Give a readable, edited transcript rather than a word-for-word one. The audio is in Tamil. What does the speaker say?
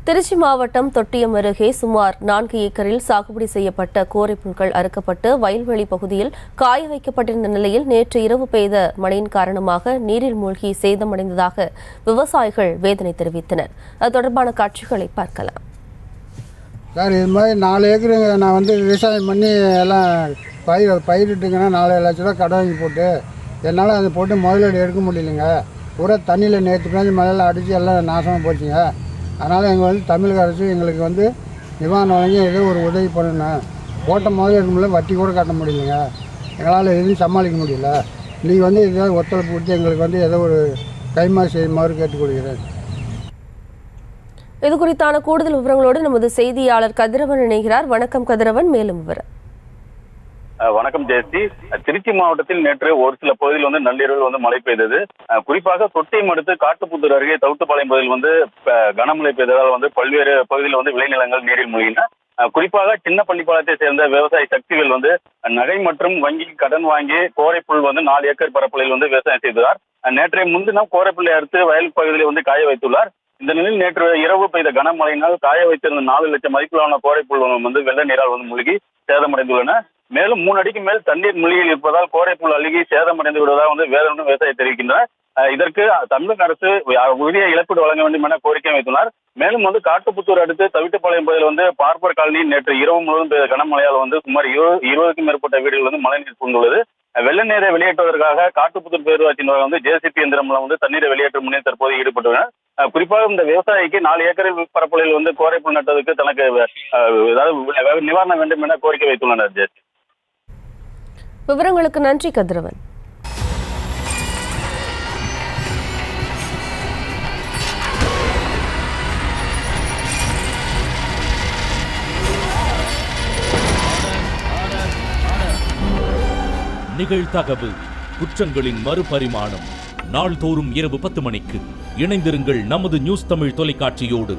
திருச்சி மாவட்டம் தொட்டியம் அருகே சுமார் 4 ஏக்கரில் சாகுபடி செய்யப்பட்ட கோரைப்புல்கள் அறுக்கப்பட்டு வயல்வெளி பகுதியில் காய வைக்கப்பட்டிருந்த நிலையில் நேற்று இரவு பெய்த மழையின் காரணமாக நீரில் மூழ்கி சேதமடைந்ததாக விவசாயிகள் வேதனை தெரிவித்தனர். அது தொடர்பான காட்சிகளை பார்க்கலாம். சார், இது மாதிரி 4 ஏக்கருங்க நான் விவசாயம் பண்ணி எல்லாம் பயிரிட்டுங்கன்னா 4 லட்ச ரூபா கடன் வாங்கி போட்டு என்னால் அதை போட்டு முதலீடு எடுக்க முடியலைங்க. பூரா தண்ணியில் நேற்று பேஞ்சு மழையில் அடித்து எல்லாம் நாசமாக போச்சுங்க. அதனால் எங்கள் தமிழக அரசு எங்களுக்கு நிவாரணம் வழங்கி ஏதோ ஒரு உதவி பண்ணணும். போட்ட முதலீடு முடியல, வட்டி கூட கட்ட முடியலைங்க. எங்களால் எதுவும் சமாளிக்க முடியல. நீங்கள் இதாவது ஒத்துழைப்பு கொடுத்து எங்களுக்கு ஏதோ ஒரு கைமாறு செய்யுமாறு கேட்டுக்கொள்கிறேன். இது குறித்தான கூடுதல் விவரங்களோடு நமது செய்தியாளர் கதிரவன் இணைகிறார். வணக்கம் கதிரவன், மேலும் விவரம். வணக்கம் ஜெயஸ்ரீ. திருச்சி மாவட்டத்தில் நேற்று ஒரு சில பகுதியில் நள்ளிரவில் மழை பெய்தது. குறிப்பாக தொட்டியம் அடுத்து காட்டுப்புத்தூர் அருகே தவுட்டுப்பாளையம் பகுதியில் கனமழை பெய்ததால் பல்வேறு பகுதியில் விளைநிலங்கள் நீரில் மூழ்கின. குறிப்பாக சின்ன பள்ளிப்பாளையத்தை சேர்ந்த விவசாயி சக்திவேல் நகை மற்றும் வங்கி கடன் வாங்கி கோரைப்புல் 4 ஏக்கர் பரப்பளவில் விவசாயம் செய்தார். நேற்றைய முன்தினம் கோரைப்புல்லை அறுத்து வயல் பகுதியில் காய வைத்துள்ளார். இந்த நிலையில் நேற்று இரவு பெய்த கனமழையினால் காய வைத்திருந்த 4 லட்சம் மதிப்பிலான கோரைப்புல் வெள்ள நீரால் மூழ்கி சேதமடைந்துள்ளன. மேலும் 3 அடிக்கு மேல் தண்ணீர் மூழ்கியில் இருப்பதால் கோரைப்புல் அழுகி சேதமடைந்து விடுவதாக வேதனுடன் விவசாயி தெரிவிக்கின்றனர். இதற்கு தமிழக அரசு உரிய இழப்பீடு வழங்க வேண்டும் என கோரிக்கை வைத்துள்ளார். மேலும் காட்டுப்புத்தூர் அடுத்து தவிட்டுப்பாளையம் பகுதியில் பார்ப்பர் காலனியில் நேற்று இரவு முழுவதும் பெய்த கனமழையால் சுமார் 20க்கும் மேற்பட்ட வீடுகள் மழைநீர் சூழ்ந்துள்ளது. வெள்ள நீரை வெளியேற்றுவதற்காக காட்டுப்புத்தூர் பேரூராட்சியினர் ஜேசிபி இயந்திரம் தண்ணீரை வெளியேற்றும் முன்னே தற்போது ஈடுபட்டுள்ளனர். குறிப்பாக இந்த விவசாயிக்கு 4 ஏக்கர் பரப்பளவில் கோரைப்புல் நட்டதுக்கு தனக்கு ஏதாவது நிவாரணம் வேண்டும் என கோரிக்கை வைத்துள்ளனர். ஜெயஸ்ரீ, விவரங்களுக்கு நன்றி கதிரவன். நிகழ்தகவு குற்றங்களின் மறுபரிமாணம். நாள்தோறும் இரவு 10 மணிக்கு இணைந்திருங்கள் நமது நியூஸ் தமிழ் தொலைக்காட்சியோடு.